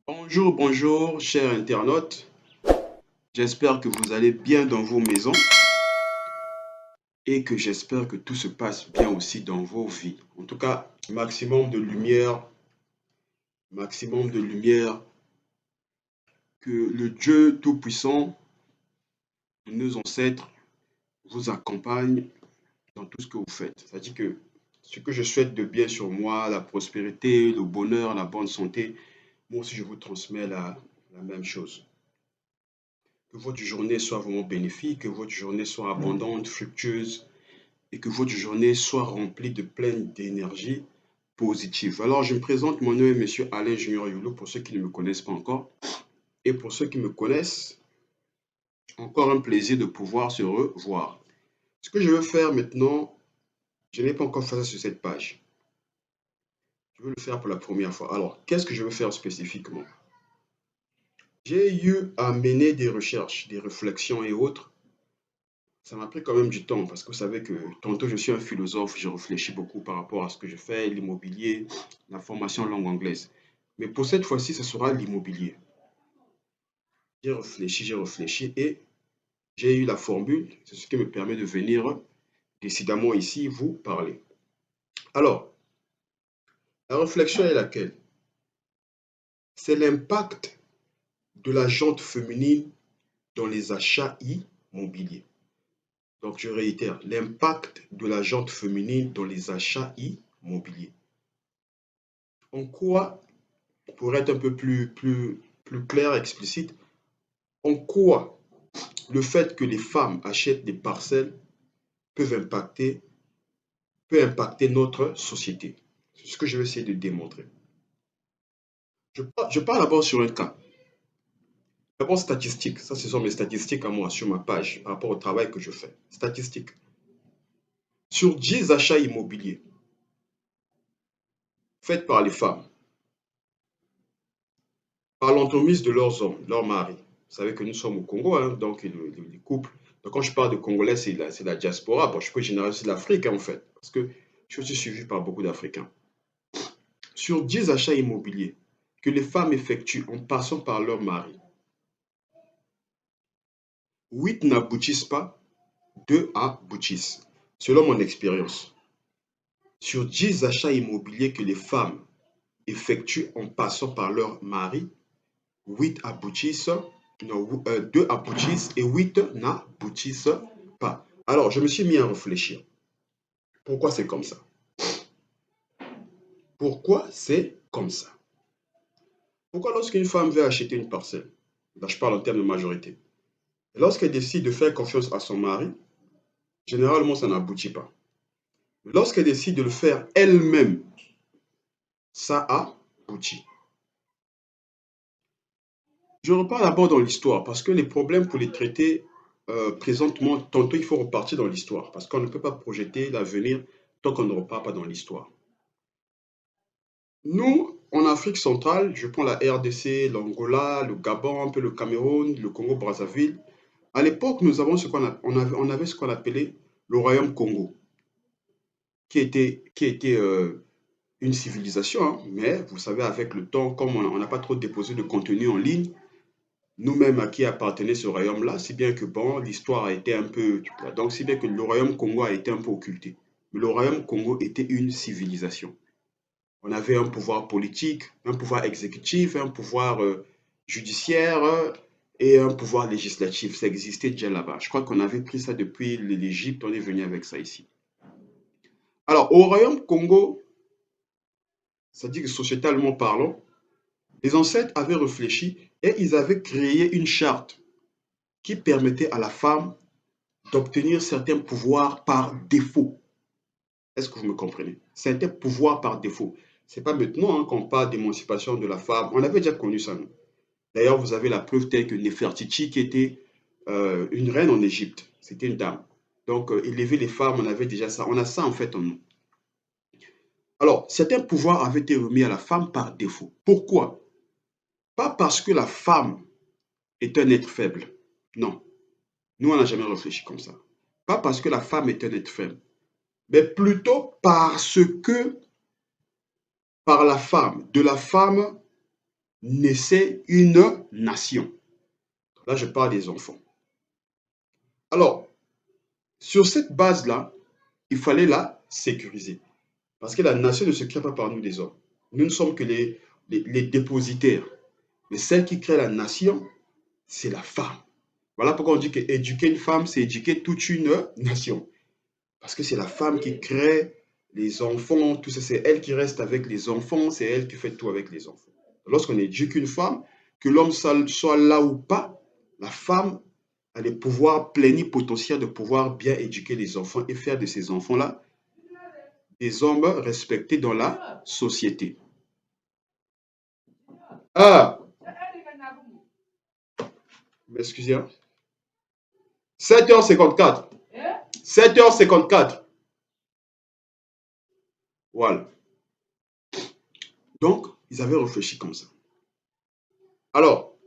Bonjour, bonjour, chers internautes. J'espère que vous allez bien dans vos maisons et que j'espère que tout se passe bien aussi dans vos vies. En tout cas, maximum de lumière, que le Dieu Tout-Puissant, nos ancêtres, vous accompagne dans tout ce que vous faites. C'est-à-dire que ce que je souhaite de bien sur moi, la prospérité, le bonheur, la bonne santé, moi aussi je vous transmets la même chose. Que votre journée soit vraiment bénéfique, que votre journée soit abondante, fructueuse, et que votre journée soit remplie de pleine d'énergie positive. Alors, je me présente, mon nom est Monsieur Alain Junior Youlou, pour ceux qui ne me connaissent pas encore. Et pour ceux qui me connaissent, encore un plaisir de pouvoir se revoir. Ce que je veux faire maintenant, je n'ai pas encore fait ça sur cette page. Je veux le faire pour la première fois. Alors, qu'est-ce que je veux faire spécifiquement? J'ai eu à mener des recherches, des réflexions et autres. Ça m'a pris quand même du temps parce que vous savez que tantôt je suis un philosophe, je réfléchis beaucoup par rapport à ce que je fais, l'immobilier, la formation en langue anglaise. Mais pour cette fois-ci, ce sera l'immobilier. J'ai réfléchi et j'ai eu la formule. C'est ce qui me permet de venir décidément ici vous parler. Alors, la réflexion est laquelle? C'est l'impact de la jante féminine dans les achats immobiliers. Donc, je réitère, l'impact de la jante féminine dans les achats immobiliers. En quoi, pour être un peu plus clair, explicite, en quoi le fait que les femmes achètent des parcelles peuvent impacter, peut impacter notre société. C'est ce que je vais essayer de démontrer. Je parle d'abord sur un cas. D'abord, statistiques. Ça, ce sont mes statistiques à moi, sur ma page, par rapport au travail que je fais. Statistiques. Sur 10 achats immobiliers faits par les femmes, par l'entremise de leurs hommes, leurs maris. Vous savez que nous sommes au Congo, hein, donc les couples. Donc quand je parle de Congolais, c'est la diaspora. Bon, je peux généraliser l'Afrique, hein, en fait, parce que je suis suivi par beaucoup d'Africains. Sur 10 achats immobiliers que les femmes effectuent en passant par leur mari, 8 n'aboutissent pas, 2 aboutissent, selon mon expérience. Sur 10 achats immobiliers que les femmes effectuent en passant par leur mari, 8 aboutissent, non, 2 aboutissent et 8 n'aboutissent pas. Alors, je me suis mis à réfléchir. Pourquoi c'est comme ça? Pourquoi c'est comme ça? Pourquoi lorsqu'une femme veut acheter une parcelle, là je parle en termes de majorité, lorsqu'elle décide de faire confiance à son mari, généralement ça n'aboutit pas. Lorsqu'elle décide de le faire elle-même, ça aboutit. Je repars d'abord dans l'histoire parce que les problèmes pour les traiter présentement, tantôt il faut repartir dans l'histoire parce qu'on ne peut pas projeter l'avenir tant qu'on ne repart pas dans l'histoire. Nous, en Afrique centrale, je prends la RDC, l'Angola, le Gabon, un peu le Cameroun, le Congo-Brazzaville. À l'époque, nous avons on avait ce qu'on appelait le Royaume Congo, qui était une civilisation, hein, mais vous savez, avec le temps, comme on n'a pas trop déposé de contenu en ligne, nous-mêmes à qui appartenait ce royaume-là, si bien que bon, l'histoire a été un peu, donc si bien que le royaume Congo a été un peu occulté. Mais le royaume Congo était une civilisation. On avait un pouvoir politique, un pouvoir exécutif, un pouvoir judiciaire et un pouvoir législatif. Ça existait déjà là-bas. Je crois qu'on avait pris ça depuis l'Égypte, on est venu avec ça ici. Alors, au royaume Congo, c'est-à-dire que sociétalement parlant, les ancêtres avaient réfléchi et ils avaient créé une charte qui permettait à la femme d'obtenir certains pouvoirs par défaut. Est-ce que vous me comprenez? Certains pouvoirs par défaut. C'est pas maintenant hein, qu'on parle d'émancipation de la femme. On avait déjà connu ça, nous. D'ailleurs, vous avez la preuve telle que Néfertiti, qui était une reine en Égypte. C'était une dame. Donc, élever les femmes, on avait déjà ça. On a ça en fait en nous. Alors, certains pouvoirs avaient été remis à la femme par défaut. Pourquoi? Pas parce que la femme est un être faible. Non. Nous, on n'a jamais réfléchi comme ça. Pas parce que la femme est un être faible, mais plutôt parce que par la femme, de la femme naissait une nation. Là, je parle des enfants. Alors, sur cette base-là, il fallait la sécuriser. Parce que la nation ne se crée pas par nous les hommes. Nous ne sommes que les dépositaires. Mais celle qui crée la nation, c'est la femme. Voilà pourquoi on dit qu'éduquer une femme, c'est éduquer toute une nation. Parce que c'est la femme qui crée les enfants, tout ça, c'est elle qui reste avec les enfants, c'est elle qui fait tout avec les enfants. Lorsqu'on éduque une femme, que l'homme soit là ou pas, la femme a les pouvoirs plénipotentiaires de pouvoir bien éduquer les enfants et faire de ces enfants-là des hommes respectés dans la société. Ah, excusez, hein. 7h54. 7h54. Voilà. Donc, ils avaient réfléchi comme ça. Alors,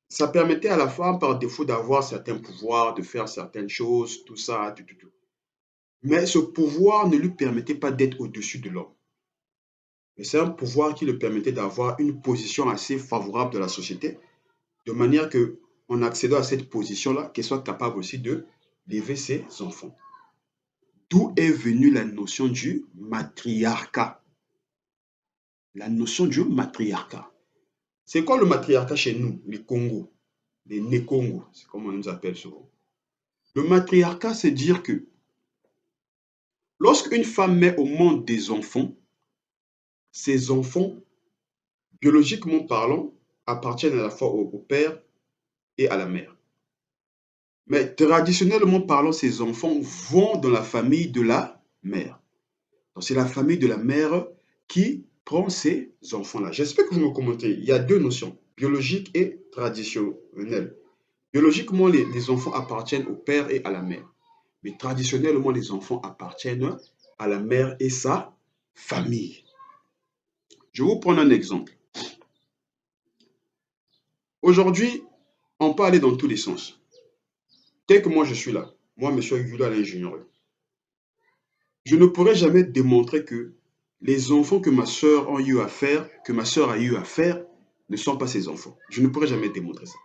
ça permettait à la femme, par défaut, d'avoir certains pouvoirs, de faire certaines choses, tout ça, tout, tout, tout. Mais ce pouvoir ne lui permettait pas d'être au-dessus de l'homme. Mais c'est un pouvoir qui lui permettait d'avoir une position assez favorable dans la société, de manière que, en accédant à cette position-là, qu'elle soit capable aussi de d'élever ses enfants. D'où est venue la notion du matriarcat. La notion du matriarcat. C'est quoi le matriarcat chez nous, les Congos, les Né-Congos, c'est comme on nous appelle souvent. Le matriarcat, c'est dire que lorsqu'une femme met au monde des enfants, ces enfants, biologiquement parlant, appartiennent à la fois au père et à la mère. Mais traditionnellement parlant, ces enfants vont dans la famille de la mère. Donc c'est la famille de la mère qui prend ces enfants-là. J'espère que vous me commentez. Il y a deux notions, biologique et traditionnelle. Biologiquement, les enfants appartiennent au père et à la mère. Mais traditionnellement, les enfants appartiennent à la mère et sa famille. Je vais vous prendre un exemple. Aujourd'hui, on peut aller dans tous les sens. Tel que moi je suis là, moi, monsieur Yula, l'ingénieur, je ne pourrais jamais démontrer que les enfants que ma soeur a eu à faire, que ma soeur a eu à faire, ne sont pas ses enfants. Je ne pourrais jamais démontrer ça.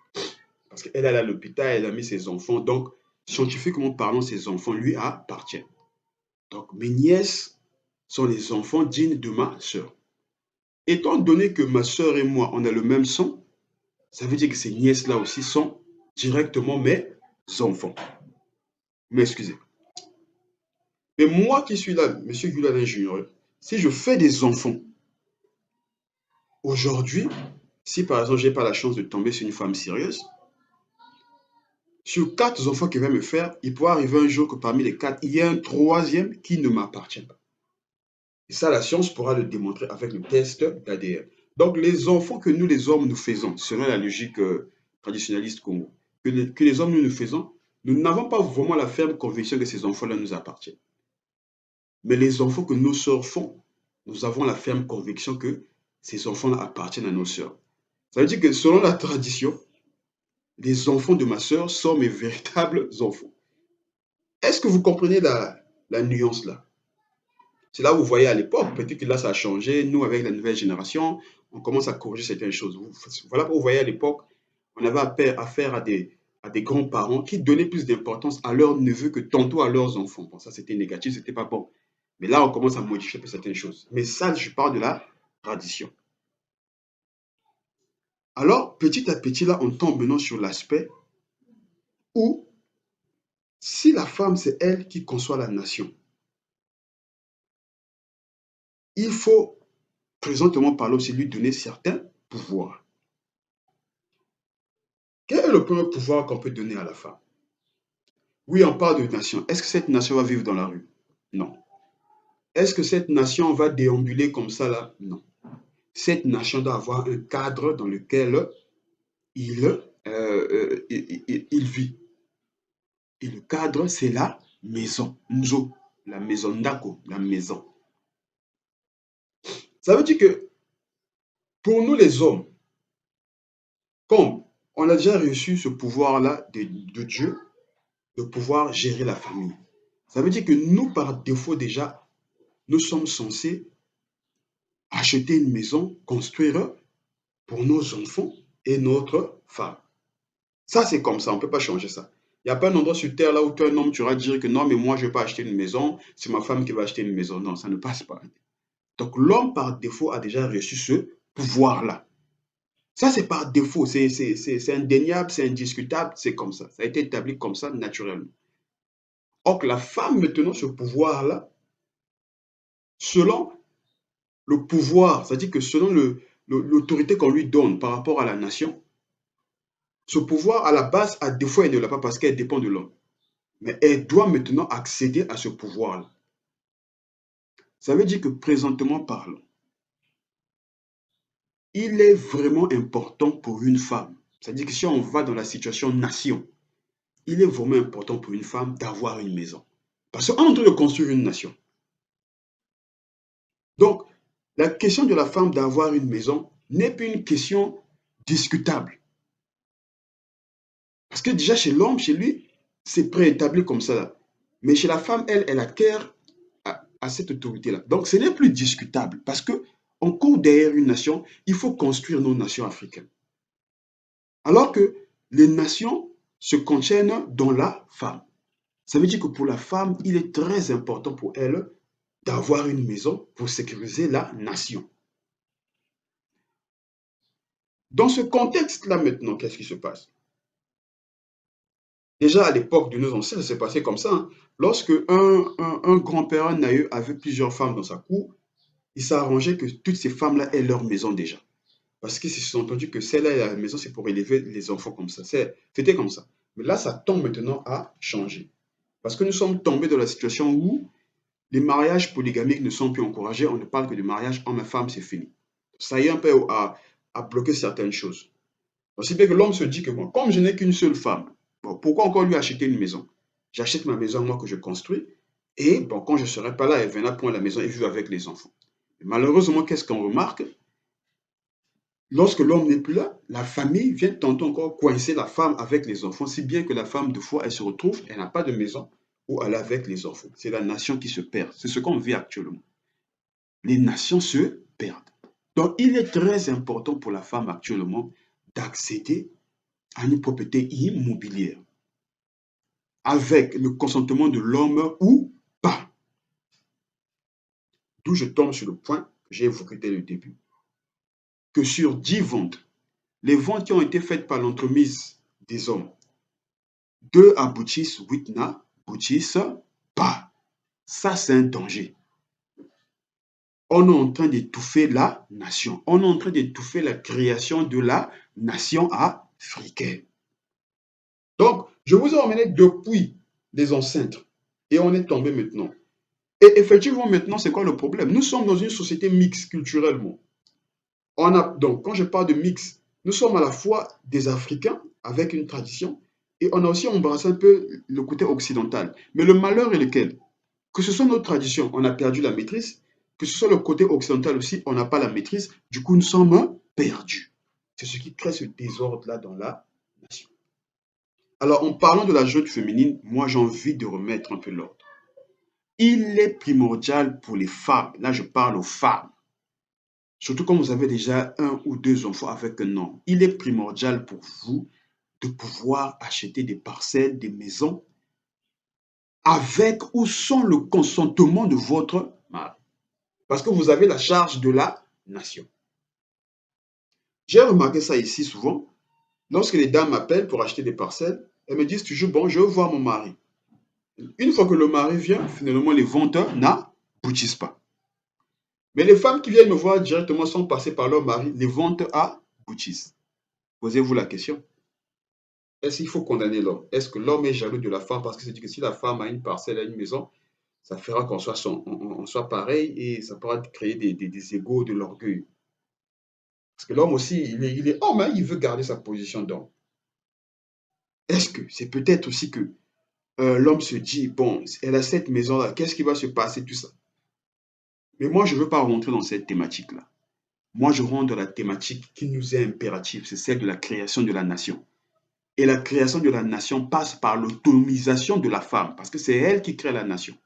Parce qu'elle est à l'hôpital, elle a mis ses enfants. Donc, scientifiquement parlant, ses enfants lui appartiennent. Donc, mes nièces sont les enfants dignes de ma soeur. Étant donné que ma soeur et moi, on a le même sang, ça veut dire que ces nièces-là aussi sont directement mes enfants. M'excusez. Mais moi qui suis là, monsieur Gulalin Junior, si je fais des enfants, aujourd'hui, si par exemple, je n'ai pas la chance de tomber sur une femme sérieuse, sur 4 enfants qu'elle va me faire, il pourrait arriver un jour que parmi les 4, il y ait un troisième qui ne m'appartient pas. Et ça, la science pourra le démontrer avec le test d'ADN. Donc, les enfants que nous, les hommes, nous faisons, selon la logique traditionnaliste Congo, que les hommes, nous faisons, nous n'avons pas vraiment la ferme conviction que ces enfants-là nous appartiennent. Mais les enfants que nos sœurs font, nous avons la ferme conviction que ces enfants-là appartiennent à nos sœurs. Ça veut dire que selon la tradition, les enfants de ma sœur sont mes véritables enfants. Est-ce que vous comprenez la nuance là? C'est là où vous voyez à l'époque, peut-être que là ça a changé, nous avec la nouvelle génération, on commence à corriger certaines choses. Voilà pourquoi vous voyez à l'époque, on avait affaire à des grands-parents qui donnaient plus d'importance à leurs neveux que tantôt à leurs enfants. Bon, ça c'était négatif, c'était pas bon. Mais là, on commence à modifier certaines choses. Mais ça, je parle de la tradition. Alors, petit à petit, là, on tombe maintenant sur l'aspect où, si la femme, c'est elle qui conçoit la nation, il faut, présentement parler aussi, lui donner certains pouvoirs. Quel est le premier pouvoir qu'on peut donner à la femme? Oui, on parle de nation. Est-ce que cette nation va vivre dans la rue? Non. Est-ce que cette nation va déambuler comme ça là? Non. Cette nation doit avoir un cadre dans lequel il vit. Et le cadre, c'est la maison. Nzo, la maison Ndako, la maison. Ça veut dire que pour nous les hommes, comme on a déjà reçu ce pouvoir-là de Dieu, de pouvoir gérer la famille, ça veut dire que nous, par défaut déjà, nous sommes censés acheter une maison, construire pour nos enfants et notre femme. Ça, c'est comme ça, on ne peut pas changer ça. Il n'y a pas un endroit sur Terre là où tu es un homme, tu vas dire que non, mais moi, je ne vais pas acheter une maison, c'est ma femme qui va acheter une maison. Non, ça ne passe pas. Donc, l'homme, par défaut, a déjà reçu ce pouvoir-là. Ça, c'est par défaut, c'est indéniable, c'est indiscutable, c'est comme ça. Ça a été établi comme ça, naturellement. Or, que la femme, maintenant, ce pouvoir-là, selon le pouvoir, c'est-à-dire que selon l'autorité qu'on lui donne par rapport à la nation, ce pouvoir, à la base, à défaut, elle ne l'a pas parce qu'elle dépend de l'homme. Mais elle doit maintenant accéder à ce pouvoir-là. Ça veut dire que présentement parlant, il est vraiment important pour une femme. C'est-à-dire que si on va dans la situation nation, il est vraiment important pour une femme d'avoir une maison. Parce qu'on est en train de construire une nation. Donc, la question de la femme d'avoir une maison n'est plus une question discutable. Parce que déjà chez l'homme, chez lui, c'est préétabli comme ça là. Mais chez la femme, elle acquiert à cette autorité-là. Donc, ce n'est plus discutable parce que on court derrière une nation, il faut construire nos nations africaines. Alors que les nations se contiennent dans la femme. Ça veut dire que pour la femme, il est très important pour elle d'avoir une maison pour sécuriser la nation. Dans ce contexte-là maintenant, qu'est-ce qui se passe? Déjà à l'époque de nos ancêtres, ça s'est passé comme ça, hein. Lorsque un grand-père, un aïeux avait plusieurs femmes dans sa cour, il s'arrangeait que toutes ces femmes-là aient leur maison déjà. Parce qu'ils se sont entendus que celle-là à la maison, c'est pour élever les enfants comme ça. C'était comme ça. Mais là, ça tombe maintenant à changer. Parce que nous sommes tombés dans la situation où les mariages polygamiques ne sont plus encouragés. On ne parle que de mariage homme et femme, c'est fini. Ça y est un peu à bloquer certaines choses. Aussi bien que l'homme se dit que bon, comme je n'ai qu'une seule femme, bon, pourquoi encore lui acheter une maison? J'achète ma maison, moi, que je construis. Et bon, quand je ne serai pas là, elle viendra prendre la maison et vivre avec les enfants. Et malheureusement, qu'est-ce qu'on remarque? Lorsque l'homme n'est plus là, la famille vient tantôt encore coincer la femme avec les enfants, si bien que la femme, de fois, elle se retrouve, elle n'a pas de maison où elle est avec les enfants. C'est la nation qui se perd. C'est ce qu'on vit actuellement. Les nations se perdent. Donc, il est très important pour la femme actuellement d'accéder à une propriété immobilière avec le consentement de l'homme ou pas. D'où je tombe sur le point que j'ai évoqué dès le début, que sur 10 ventes, les ventes qui ont été faites par l'entremise des hommes, 2 aboutissent, 8 n'aboutissent pas. Ça, c'est un danger. On est en train d'étouffer la nation. On est en train d'étouffer la création de la nation africaine. Donc, je vous ai emmené depuis les ancêtres et on est tombé maintenant. Et effectivement, maintenant, c'est quoi le problème? Nous sommes dans une société mixte culturellement. Donc, quand je parle de mix, nous sommes à la fois des Africains avec une tradition et on a aussi embrassé un peu le côté occidental. Mais le malheur est lequel? Que ce soit notre tradition, on a perdu la maîtrise, que ce soit le côté occidental aussi, on n'a pas la maîtrise, du coup nous sommes perdus. C'est ce qui crée ce désordre-là dans la nation. Alors en parlant de la jeune féminine, moi j'ai envie de remettre un peu l'ordre. Il est primordial pour les femmes, là je parle aux femmes, surtout quand vous avez déjà 1 ou 2 enfants avec un homme, il est primordial pour vous de pouvoir acheter des parcelles, des maisons, avec ou sans le consentement de votre mari. Parce que vous avez la charge de la nation. J'ai remarqué ça ici souvent. Lorsque les dames m'appellent pour acheter des parcelles, elles me disent toujours, bon, je veux voir mon mari. Une fois que le mari vient, finalement, les ventes n'aboutissent pas. Mais les femmes qui viennent me voir directement sans passer par leur mari, les ventes aboutissent. Posez-vous la question. Est-ce qu'il faut condamner l'homme? Est-ce que l'homme est jaloux de la femme parce qu'il se dit que si la femme a une parcelle, a une maison, ça fera qu'on soit, on soit pareil et ça pourra créer des égos, de l'orgueil. Parce que l'homme aussi, il est homme, hein, il veut garder sa position d'homme. Est-ce que c'est peut-être aussi que l'homme se dit, bon, elle a cette maison-là, qu'est-ce qui va se passer, tout ça? Mais moi, je ne veux pas rentrer dans cette thématique-là. Moi, je rentre dans la thématique qui nous est impérative, c'est celle de la création de la nation. Et la création de la nation passe par l'autonomisation de la femme, parce que c'est elle qui crée la nation.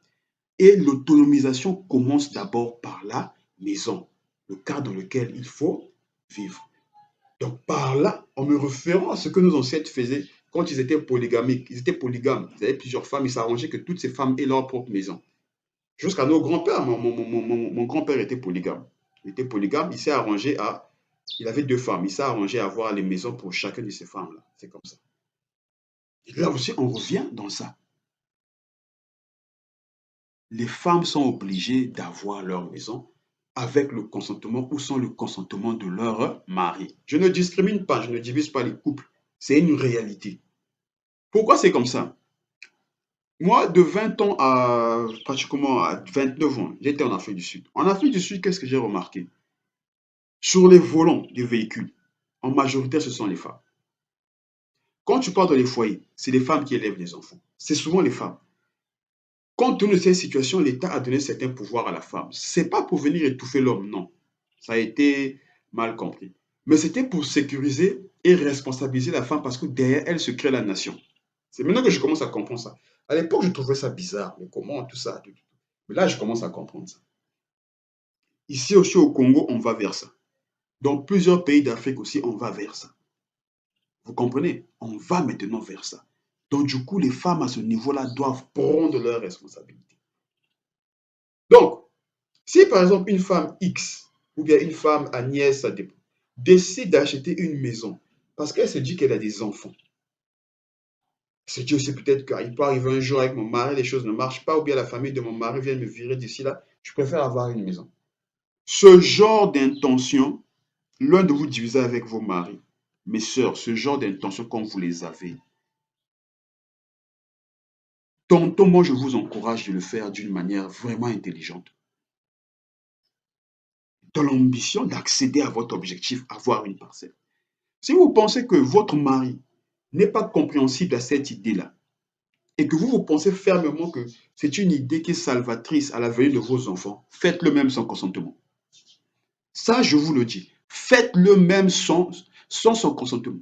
Et l'autonomisation commence d'abord par la maison, le cadre dans lequel il faut vivre. Donc par là, en me référant à ce que nos ancêtres faisaient quand ils étaient polygamiques, ils étaient polygames, ils avaient plusieurs femmes, ils s'arrangeaient que toutes ces femmes aient leur propre maison. Jusqu'à nos grands-pères, mon grand-père était polygame. Il était polygame, il s'est arrangé à... Il avait deux femmes, il s'est arrangé à avoir les maisons pour chacune de ces femmes-là. C'est comme ça. Et là aussi, on revient dans ça. Les femmes sont obligées d'avoir leur maison avec le consentement ou sans le consentement de leur mari. Je ne discrimine pas, je ne divise pas les couples. C'est une réalité. Pourquoi c'est comme ça? Moi, de 20 ans à pratiquement à 29 ans, j'étais en Afrique du Sud. En Afrique du Sud, qu'est-ce que j'ai remarqué? Sur les volants des véhicules, en majorité, ce sont les femmes. Quand tu pars dans les foyers, c'est les femmes qui élèvent les enfants. C'est souvent les femmes. Compte tenu de cette situation, l'État a donné certains pouvoirs à la femme. C'est pas pour venir étouffer l'homme, non. Ça a été mal compris. Mais c'était pour sécuriser et responsabiliser la femme parce que derrière elle se crée la nation. C'est maintenant que je commence à comprendre ça. À l'époque, je trouvais ça bizarre. Mais comment tout ça? Mais là, je commence à comprendre ça. Ici aussi au Congo, on va vers ça. Dans plusieurs pays d'Afrique aussi, on va vers ça. Vous comprenez? On va maintenant vers ça. Donc, du coup, les femmes à ce niveau-là doivent prendre leurs responsabilités. Donc, si par exemple une femme X ou bien une femme Agnès, ça dépend, décide d'acheter une maison parce qu'elle se dit qu'elle a des enfants, elle se dit aussi peut-être qu'il peut arriver un jour avec mon mari, les choses ne marchent pas ou bien la famille de mon mari vient me virer d'ici là, je préfère avoir une maison. Ce genre d'intention, l'un de vous divisez avec vos maris. Mes sœurs, ce genre d'intention, quand vous les avez, tantôt, moi, je vous encourage de le faire d'une manière vraiment intelligente. Dans l'ambition d'accéder à votre objectif, avoir une parcelle. Si vous pensez que votre mari n'est pas compréhensible à cette idée-là, et que vous pensez fermement que c'est une idée qui est salvatrice à l'avenir de vos enfants, faites-le même sans consentement. Ça, je vous le dis. Faites-le même sans son consentement.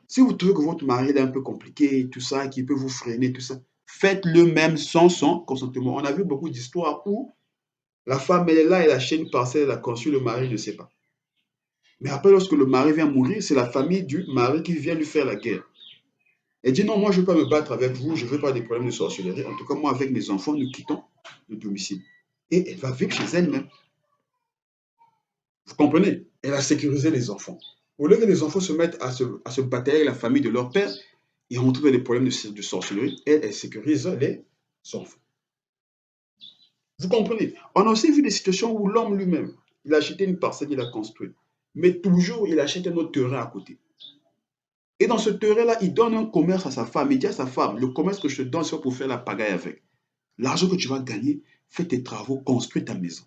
Si vous trouvez que votre mari est un peu compliqué, tout ça, qui peut vous freiner, tout ça, faites-le même sans son consentement. On a vu beaucoup d'histoires où la femme, elle est là, elle achète une parcelle, elle a conçu, le mari ne sait pas. Mais après, lorsque le mari vient mourir, c'est la famille du mari qui vient lui faire la guerre. Elle dit non, moi je ne veux pas me battre avec vous, je ne veux pas des problèmes de sorcellerie. En tout cas, moi avec mes enfants, nous quittons le domicile. Et elle va vivre chez elle-même. Vous comprenez? Elle a sécurisé les enfants. Au lieu que les enfants se mettent à se batailler avec la famille de leur père et on trouve des problèmes de sorcellerie, elle sécurise les enfants. Vous comprenez? On a aussi vu des situations où l'homme lui-même, il a acheté une parcelle, il a construit. Mais toujours, il achète un autre terrain à côté. Et dans ce terrain-là, il donne un commerce à sa femme. Il dit à sa femme, le commerce que je te donne, c'est pour faire la pagaille avec. L'argent que tu vas gagner, fais tes travaux, construis ta maison.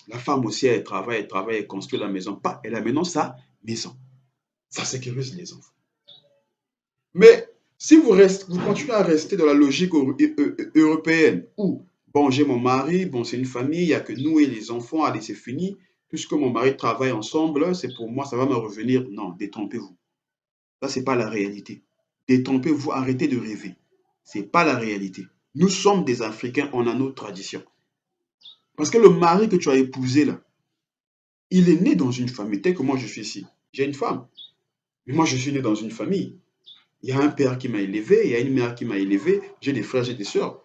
La femme aussi, elle travaille, elle construit la maison. Pas, elle a maintenant sa maison. Ça sécurise les enfants. Mais si vous continuez à rester dans la logique européenne, où, bon, j'ai mon mari, bon, c'est une famille, il n'y a que nous et les enfants, allez, c'est fini. Puisque mon mari travaille ensemble, c'est pour moi, ça va me revenir. Non, détrompez-vous. Ça, ce n'est pas la réalité. Détrompez-vous, arrêtez de rêver. Ce n'est pas la réalité. Nous sommes des Africains, on a nos traditions. Parce que le mari que tu as épousé là, il est né dans une famille, tel que moi je suis ici. J'ai une femme, mais moi je suis né dans une famille. Il y a un père qui m'a élevé, il y a une mère qui m'a élevé, j'ai des frères, j'ai des sœurs.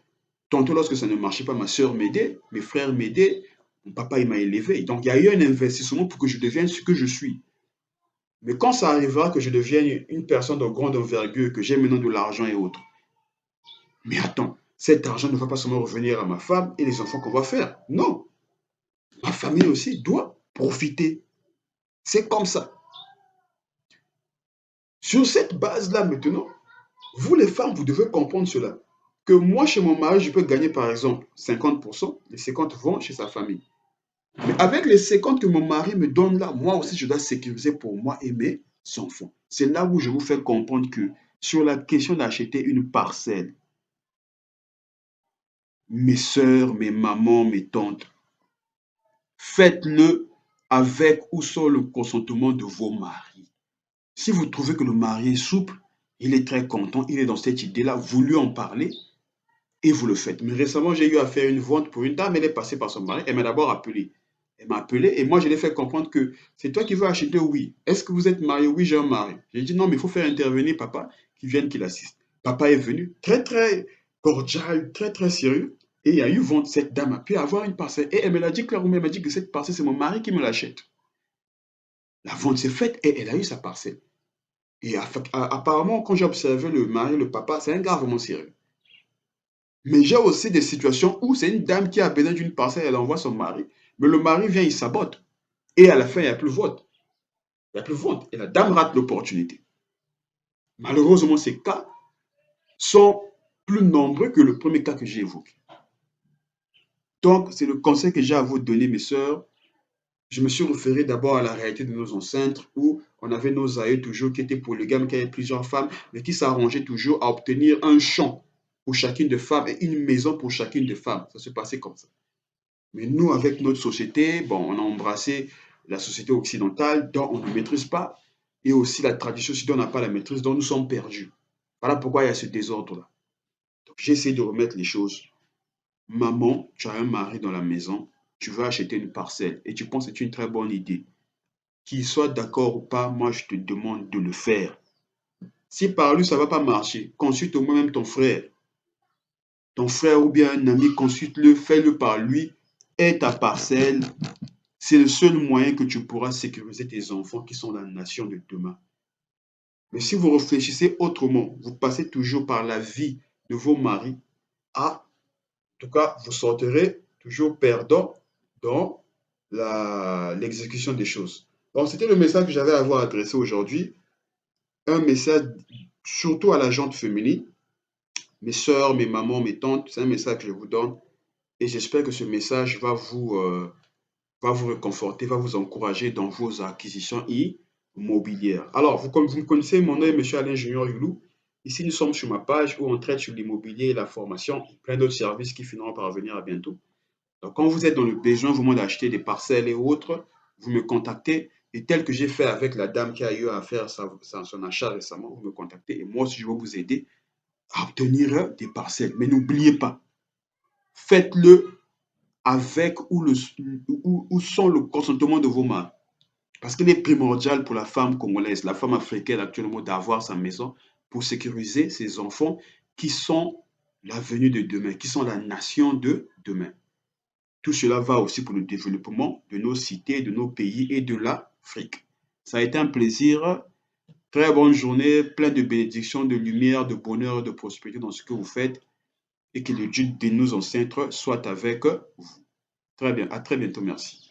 Tantôt lorsque ça ne marchait pas, ma sœur m'aidait, mes frères m'aidaient, mon papa il m'a élevé. Donc il y a eu un investissement pour que je devienne ce que je suis. Mais quand ça arrivera que je devienne une personne de grande envergure, que j'ai maintenant de l'argent et autres, mais attends, cet argent ne va pas seulement revenir à ma femme et les enfants qu'on va faire. Non, ma famille aussi doit profiter. C'est comme ça. Sur cette base-là, maintenant, vous les femmes, vous devez comprendre cela. Que moi, chez mon mari, je peux gagner par exemple 50%, les 50 vont chez sa famille. Mais avec les 50 que mon mari me donne là, moi aussi, je dois sécuriser pour moi et mes enfants. C'est là où je vous fais comprendre que sur la question d'acheter une parcelle, mes sœurs, mes mamans, mes tantes, faites-le avec ou sans le consentement de vos maris. Si vous trouvez que le mari est souple, il est très content, il est dans cette idée-là, vous lui en parlez et vous le faites. Mais récemment, j'ai eu à faire une vente pour une dame, elle est passée par son mari, elle m'a d'abord appelé. Elle m'a appelé et moi, je l'ai fait comprendre que c'est toi qui veux acheter, oui. Est-ce que vous êtes marié? Oui, j'ai un mari. J'ai dit non, mais il faut faire intervenir papa qui vienne, qui l'assiste. Papa est venu, très, très cordial, très, très sérieux. Et il y a eu vente. Cette dame a pu avoir une parcelle. Et elle me l'a dit clairement, elle m'a dit que cette parcelle, c'est mon mari qui me l'achète. La vente s'est faite et elle a eu sa parcelle. Et apparemment, quand j'ai observé le mari, le papa, c'est un gars vraiment sérieux. Mais j'ai aussi des situations où c'est une dame qui a besoin d'une parcelle, elle envoie son mari. Mais le mari vient, il sabote. Et à la fin, il n'y a plus de vote. Il n'y a plus de vente. Et la dame rate l'opportunité. Malheureusement, ces cas sont plus nombreux que le premier cas que j'ai évoqué. Donc, c'est le conseil que j'ai à vous donner, mes sœurs. Je me suis référé d'abord à la réalité de nos ancêtres où on avait nos aïeux toujours qui étaient polygames, qui avaient plusieurs femmes, mais qui s'arrangeaient toujours à obtenir un champ pour chacune des femmes et une maison pour chacune des femmes. Ça se passait comme ça. Mais nous, avec notre société, bon, on a embrassé la société occidentale dont on ne maîtrise pas et aussi la tradition dont on n'a pas la maîtrise, dont nous sommes perdus. Voilà pourquoi il y a ce désordre-là. Donc, j'essaie de remettre les choses. Maman, tu as un mari dans la maison, tu veux acheter une parcelle et tu penses que c'est une très bonne idée. Qu'il soit d'accord ou pas, moi je te demande de le faire. Si par lui ça ne va pas marcher, consulte au moins même ton frère. Ton frère ou bien un ami, consulte-le, fais-le par lui, et ta parcelle. C'est le seul moyen que tu pourras sécuriser tes enfants qui sont la nation de demain. Mais si vous réfléchissez autrement, vous passez toujours par la vie de vos maris, en tout cas, vous sortirez toujours perdant dans l'exécution des choses. Donc, c'était le message que j'avais à vous adresser aujourd'hui. Un message surtout à la gente féminine, mes sœurs, mes mamans, mes tantes, c'est un message que je vous donne et j'espère que ce message va vous réconforter, va vous encourager dans vos acquisitions immobilières. Alors, vous me connaissez, mon nom est M. Alain Junior Youlou. Ici, nous sommes sur ma page où on traite sur l'immobilier et la formation, plein d'autres services qui finiront par revenir à bientôt. Donc, quand vous êtes dans le besoin vraiment d'acheter des parcelles et autres, vous me contactez. Et tel que j'ai fait avec la dame qui a eu à faire son achat récemment, vous me contactez et moi aussi, je vais vous aider à obtenir des parcelles. Mais n'oubliez pas, faites-le avec ou sans le consentement de vos maris. Parce qu'il est primordial pour la femme congolaise, la femme africaine actuellement, d'avoir sa maison pour sécuriser ses enfants qui sont l'avenir de demain, qui sont la nation de demain. Tout cela va aussi pour le développement de nos cités, de nos pays et de l'Afrique. Ça a été un plaisir. Très bonne journée, plein de bénédictions, de lumière, de bonheur, de prospérité dans ce que vous faites et que le Dieu de nos ancêtres soit avec vous. Très bien, à très bientôt, merci.